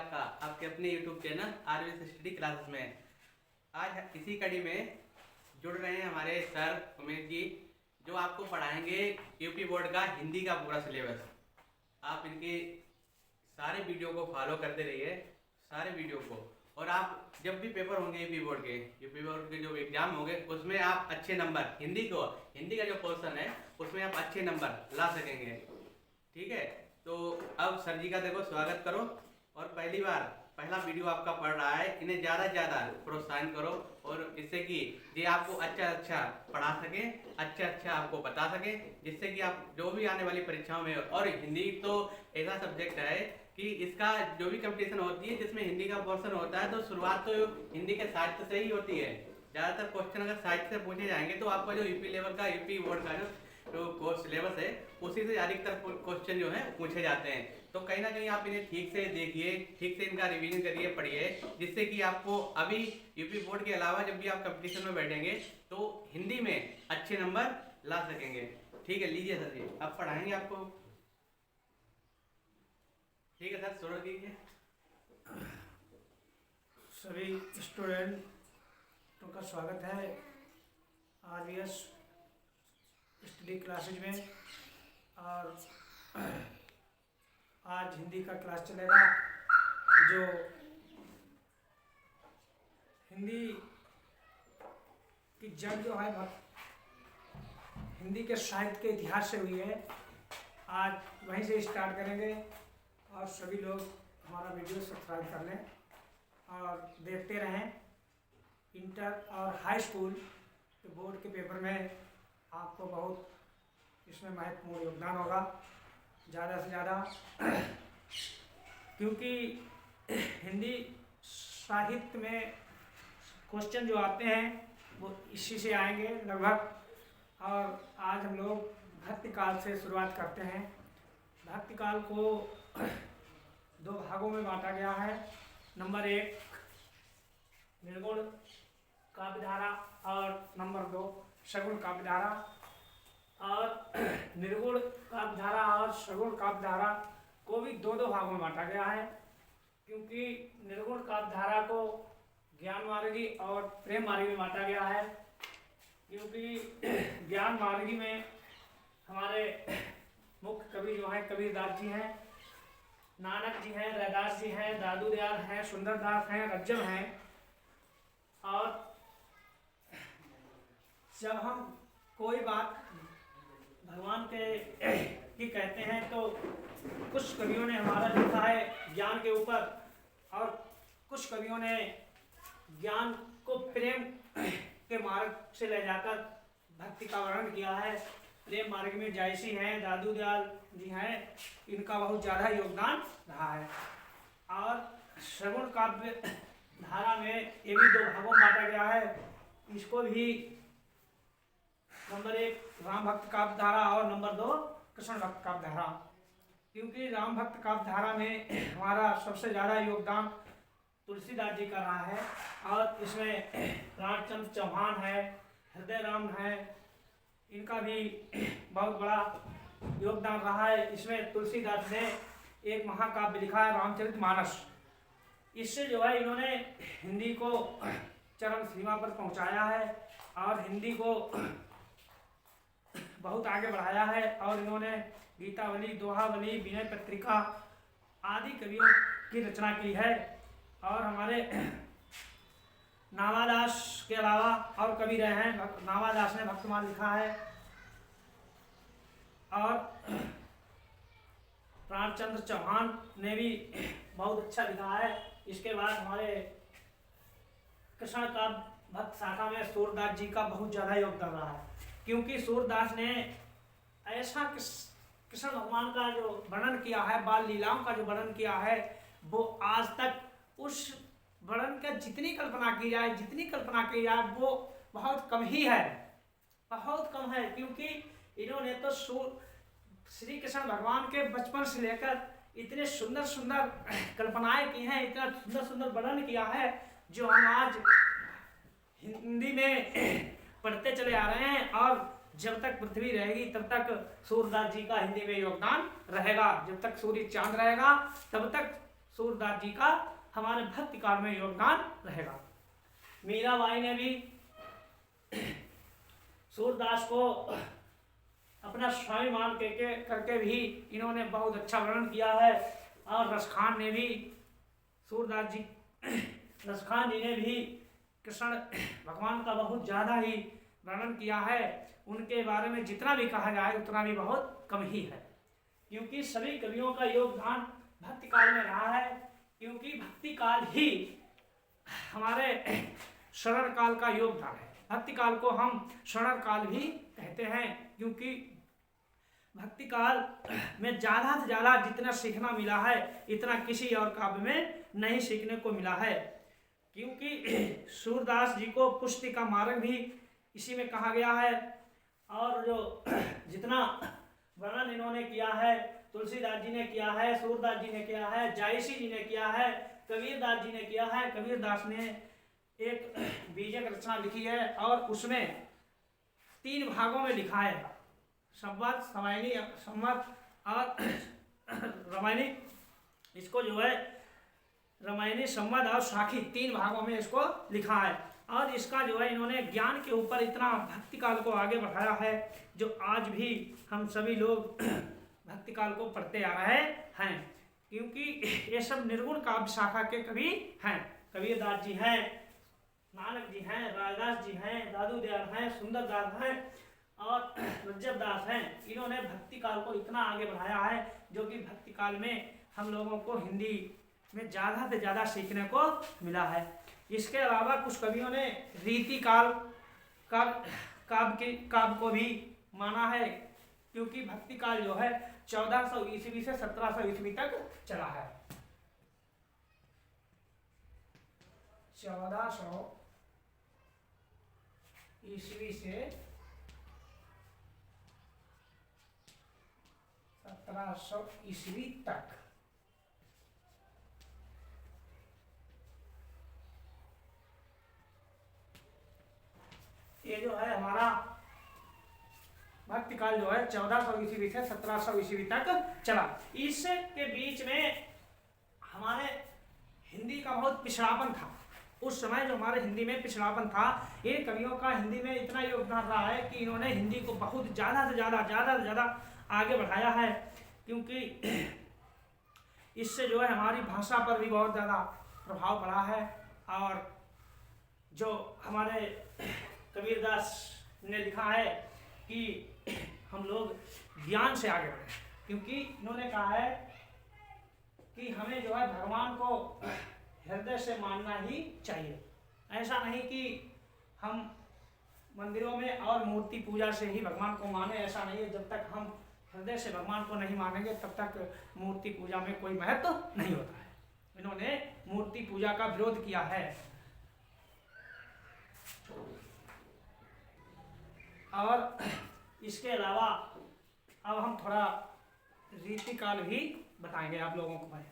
आपका आपके अपने YouTube channel RVS study classes में। आज इसी कड़ी में जुड़ रहे हैं हमारे सर उमेश जी, जो आपको पढ़ाएंगे यूपी बोर्ड का हिंदी का पूरा सिलेबस। आप इनके सारे वीडियो को फॉलो करते रहिए, सारे वीडियो को। और आप जब भी पेपर होंगे यूपी बोर्ड के जो एग्जाम होंगे उसमें आप अच्छे नंबर हिंदी का जो पोर्शन है उसमें आप अच्छे नंबर ला सकेंगे। ठीक है, तो अब सर जी का देखो स्वागत करो। और पहला वीडियो आपका पढ़ रहा है, इन्हें ज़्यादा से ज़्यादा प्रोत्साहन करो और इससे कि ये आपको अच्छा पढ़ा सके, अच्छा आपको बता सके, जिससे कि आप जो भी आने वाली परीक्षाओं में। और हिंदी तो ऐसा सब्जेक्ट है कि इसका जो भी कंपटीशन होती है जिसमें हिंदी का पोर्शन होता है, तो शुरुआत तो हिंदी के साहित्य से ही होती है। ज़्यादातर क्वेश्चन अगर साहित्य से पूछे जाएंगे तो आपका जो यूपी बोर्ड का जो कोर्स सिलेबस है उसी से अधिकतर क्वेश्चन जो है पूछे जाते हैं। तो कहीं ना कहीं आप इन्हें ठीक से देखिए, ठीक से इनका रिवीजन करिए, पढ़िए, जिससे कि आपको अभी यूपी बोर्ड के अलावा जब भी आप कंपटीशन में बैठेंगे तो हिंदी में अच्छे नंबर ला सकेंगे। ठीक है, लीजिए सर जी, आप पढ़ाएंगे आपको। ठीक है सर, शुरू कीजिए। सभी स्टूडेंटों का स्वागत है आरवीएस स्टडी क्लासेज में। और आज हिंदी का क्लास चलेगा। जो हिंदी की जड़ जो है हिंदी के साहित्य के इतिहास से हुई है, आज वहीं से स्टार्ट करेंगे। और सभी लोग हमारा वीडियो सब्सक्राइब कर लें और देखते रहें। इंटर और हाई स्कूल के बोर्ड के पेपर में आपको बहुत इसमें महत्वपूर्ण योगदान होगा, ज़्यादा से ज़्यादा, क्योंकि हिंदी साहित्य में क्वेश्चन जो आते हैं वो इसी से आएंगे लगभग। और आज हम लोग भक्तिकाल से शुरुआत करते हैं। भक्तिकाल को दो भागों में बांटा गया है। नंबर 1 निर्गुण काव्यधारा और नंबर 2 सगुण काव्यधारा। और निर्गुण काव्यधारा और सगुण काव्यधारा को भी दो भागों में बांटा गया है, क्योंकि निर्गुण काव्यधारा को ज्ञान मार्गी और प्रेम मार्गी में बांटा गया है। क्योंकि ज्ञान मार्गी में हमारे मुख्य कवि जो हैं कबीरदास जी हैं, नानक जी हैं, रैदास जी हैं, दादू दयाल हैं, सुंदरदास हैं, रज्जम हैं। और जब हम कोई बात भगवान के की कहते हैं तो कुछ कवियों ने हमारा लिखा है ज्ञान के ऊपर, और कुछ कवियों ने ज्ञान को प्रेम के मार्ग से ले जाकर भक्ति का वर्णन किया है। प्रेम मार्ग में जायसी हैं, दादू दयाल जी हैं, इनका बहुत ज़्यादा योगदान रहा है। और सगुण काव्य धारा में ये भी दो भागों में बांटा गया है। इसको भी नंबर 1 राम भक्त काव्य धारा और नंबर 2 कृष्ण भक्त काव्य धारा। क्योंकि राम भक्त काव्य धारा में हमारा सबसे ज़्यादा योगदान तुलसीदास जी का रहा है। और इसमें रामचंद्र चौहान है, हृदय राम है, इनका भी बहुत बड़ा योगदान रहा है। इसमें तुलसीदास ने एक महाकाव्य लिखा है रामचरितमानस। इससे जो है इन्होंने हिंदी को चरम सीमा पर पहुंचाया है और हिंदी को बहुत आगे बढ़ाया है। और इन्होंने गीतावली, दोहावली, विनय पत्रिका आदि कवियों की रचना की है। और हमारे नावादास के अलावा और कवि रहे हैं। नावादास ने भक्तमाल लिखा है और प्राणचंद्र चौहान ने भी बहुत अच्छा लिखा है। इसके बाद हमारे कृष्ण का भक्त शाखा में सूरदास जी का बहुत ज़्यादा योगदान रहा है। क्योंकि सूरदास ने ऐसा कृष्ण भगवान का जो वर्णन किया है, बाल लीलाओं का जो वर्णन किया है, वो आज तक उस वर्णन का जितनी कल्पना की जाए वो बहुत कम ही है, बहुत कम है। क्योंकि इन्होंने तो श्री कृष्ण भगवान के बचपन से लेकर इतने सुंदर सुंदर कल्पनाएं की हैं, इतना सुंदर सुंदर वर्णन किया है, जो हम आज हिंदी में पढ़ते चले आ रहे हैं। और जब तक पृथ्वी रहेगी तब तक सूरदास जी का हिंदी में योगदान रहेगा। जब तक सूर्य चांद रहेगा तब तक सूरदास जी का हमारे भक्ति काल में योगदान रहेगा। मीराबाई ने भी सूरदास को अपना स्वामी मान करके भी इन्होंने बहुत अच्छा वर्णन किया है। और रसखान ने भी रसखान जी ने भी कृष्ण भगवान का बहुत ज़्यादा ही वर्णन किया है। उनके बारे में जितना भी कहा जाए उतना भी बहुत कम ही है, क्योंकि सभी कवियों का योगदान भक्ति काल में रहा है। क्योंकि भक्ति काल ही हमारे शरण काल का योगदान है। भक्ति काल को हम शरण काल भी कहते हैं, क्योंकि भक्ति काल में ज़्यादा से ज़्यादा जितना सीखना मिला है इतना किसी और काव्य में नहीं सीखने को मिला है। क्योंकि सूरदास जी को पुष्टि का मार्ग भी इसी में कहा गया है। और जो जितना वर्णन इन्होंने किया है, तुलसीदास जी ने किया है, सूरदास जी ने किया है, जायसी जी ने किया है, कबीरदास जी ने किया है। कबीरदास ने एक बीजक रचना लिखी है और उसमें 3 भागों में लिखा है, संवत, समायनी, संवत और रामायणी। इसको जो है रामायणी, संवत और साखी 3 भागों में इसको लिखा है। और इसका जो है इन्होंने ज्ञान के ऊपर इतना भक्ति काल को आगे बढ़ाया है, जो आज भी हम सभी लोग भक्ति काल को पढ़ते आ रहे हैं। क्योंकि ये सब निर्गुण काव्य शाखा के कवि हैं। कबीरदास जी हैं, नानक जी हैं, राजदास जी हैं, दादू दयाल हैं, सुंदरदास हैं और रज्जबदास हैं। इन्होंने भक्ति काल को इतना आगे बढ़ाया है, जो कि भक्ति काल में हम लोगों को हिंदी में ज़्यादा से ज़्यादा सीखने को मिला है। इसके अलावा कुछ कवियों ने रीति काल काव्य को भी माना है, क्योंकि भक्ति काल जो है 1400 ईस्वी से 1700 ईस्वी तक चला है। 1400 ईस्वी से 1700 ईस्वी तक। ये जो है हमारा भक्ति काल जो है 1400 ईस्वी से 1700 ईस्वी तक चला। इसके बीच में हमारे हिंदी का बहुत पिछड़ापन था। उस समय जो हमारे हिंदी में पिछड़ापन था, ये कवियों का हिंदी में इतना योगदान रहा है कि इन्होंने हिंदी को बहुत ज़्यादा से ज़्यादा आगे बढ़ाया है। क्योंकि इससे जो है हमारी भाषा पर भी बहुत ज़्यादा प्रभाव पड़ा है। और जो हमारे कबीरदास ने लिखा है कि हम लोग ज्ञान से आगे बढ़े, क्योंकि इन्होंने कहा है कि हमें जो है भगवान को हृदय से मानना ही चाहिए। ऐसा नहीं कि हम मंदिरों में और मूर्ति पूजा से ही भगवान को माने, ऐसा नहीं है। जब तक हम हृदय से भगवान को नहीं मानेंगे तब तक मूर्ति पूजा में कोई महत्व नहीं होता है। इन्होंने मूर्ति पूजा का विरोध किया है। और इसके अलावा अब हम थोड़ा रीति काल भी बताएंगे आप लोगों को भाई।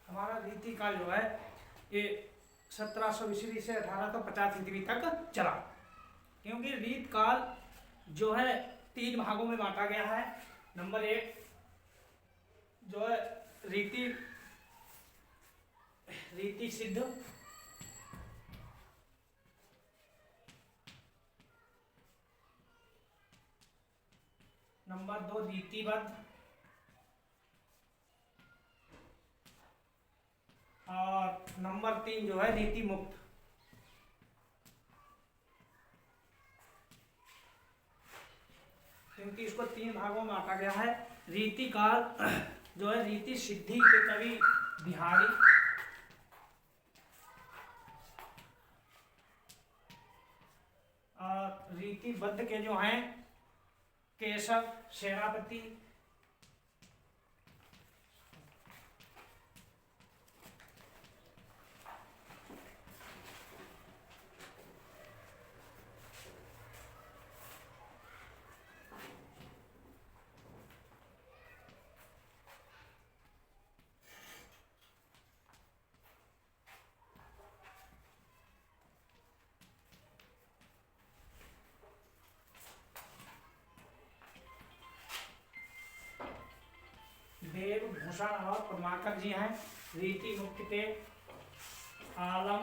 हमारा रीति काल जो है ये 1700 ईस्वी से 1850 ईस्वी तक चला। क्योंकि रीत काल जो है 3 भागों में बांटा गया है। नंबर 1 जो है रीति सिद्ध, नंबर 2 रीतिबद्ध और नंबर 3 जो है रीति मुक्त। क्योंकि इसको 3 भागों में बांटा गया है। रीति काल जो है रीति सिद्धि के कवि बिहारी, और रीतिबद्ध के जो हैं केशव सेनापति, देव भूषण और पद्माकर जी हैं। रीति मुक्त के आलम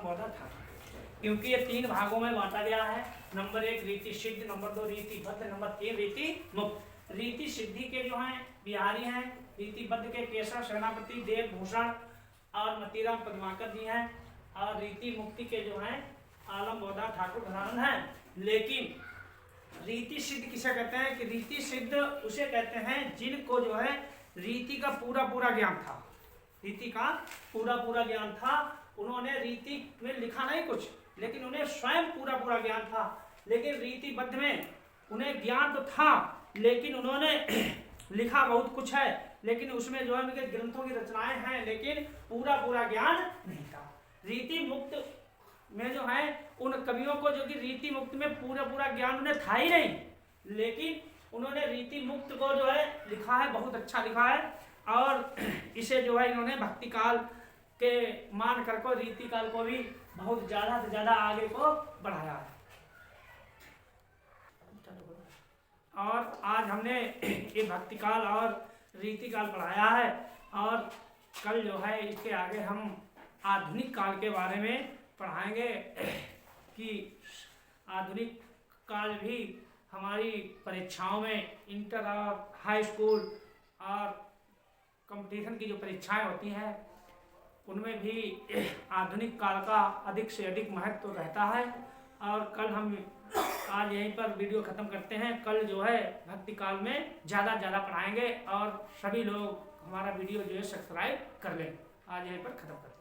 बौद्धा था। क्योंकि ये 3 भागों में बांटा गया है। नंबर 1 रीति सिद्ध, नंबर 2 रीतिबद्ध, नंबर 3 रीति मुक्त। रीति सिद्धि के जो हैं बिहारी हैं, रीतिबद्ध के केशव सेनापति, देव भूषण और मतीराम पद्माकर जी हैं, और रीति मुक्ति के जो हैं आलम बौद्धा ठाकुर धनानंद हैं। लेकिन रीति सिद्ध किसे कहते हैं कि रीति सिद्ध उसे कहते हैं जिनको जो है रीति का पूरा ज्ञान था। रीति का पूरा ज्ञान था। उन्होंने रीति में लिखा नहीं कुछ, लेकिन उन्हें स्वयं पूरा ज्ञान था। लेकिन रीतिबद्ध में उन्हें ज्ञान तो था, लेकिन उन्होंने लिखा बहुत कुछ है, लेकिन उसमें जो है उनके ग्रंथों की रचनाएं हैं, लेकिन पूरा ज्ञान नहीं था। रीति मुक्त में जो है उन कवियों को जो कि रीति मुक्त में पूरा ज्ञान उन्हें था ही नहीं, लेकिन उन्होंने रीति मुक्त को जो है लिखा है, बहुत अच्छा लिखा है। और इसे जो है इन्होंने भक्ति काल के मान करके रीति काल को भी बहुत ज़्यादा से ज़्यादा आगे को बढ़ाया है। और आज हमने ये भक्ति काल और रीति काल पढ़ाया है, और कल जो है इसके आगे हम आधुनिक काल के बारे में पढ़ाएंगे कि आधुनिक काल भी हमारी परीक्षाओं में, इंटर और हाई स्कूल और कंपटीशन की जो परीक्षाएं होती हैं उनमें भी आधुनिक काल का अधिक से अधिक महत्व रहता है। और कल हम आज यहीं पर वीडियो ख़त्म करते हैं। कल जो है भक्ति काल में ज़्यादा पढ़ाएंगे, और सभी लोग हमारा वीडियो जो है सब्सक्राइब कर लें। आज यहीं पर ख़त्म करते हैं।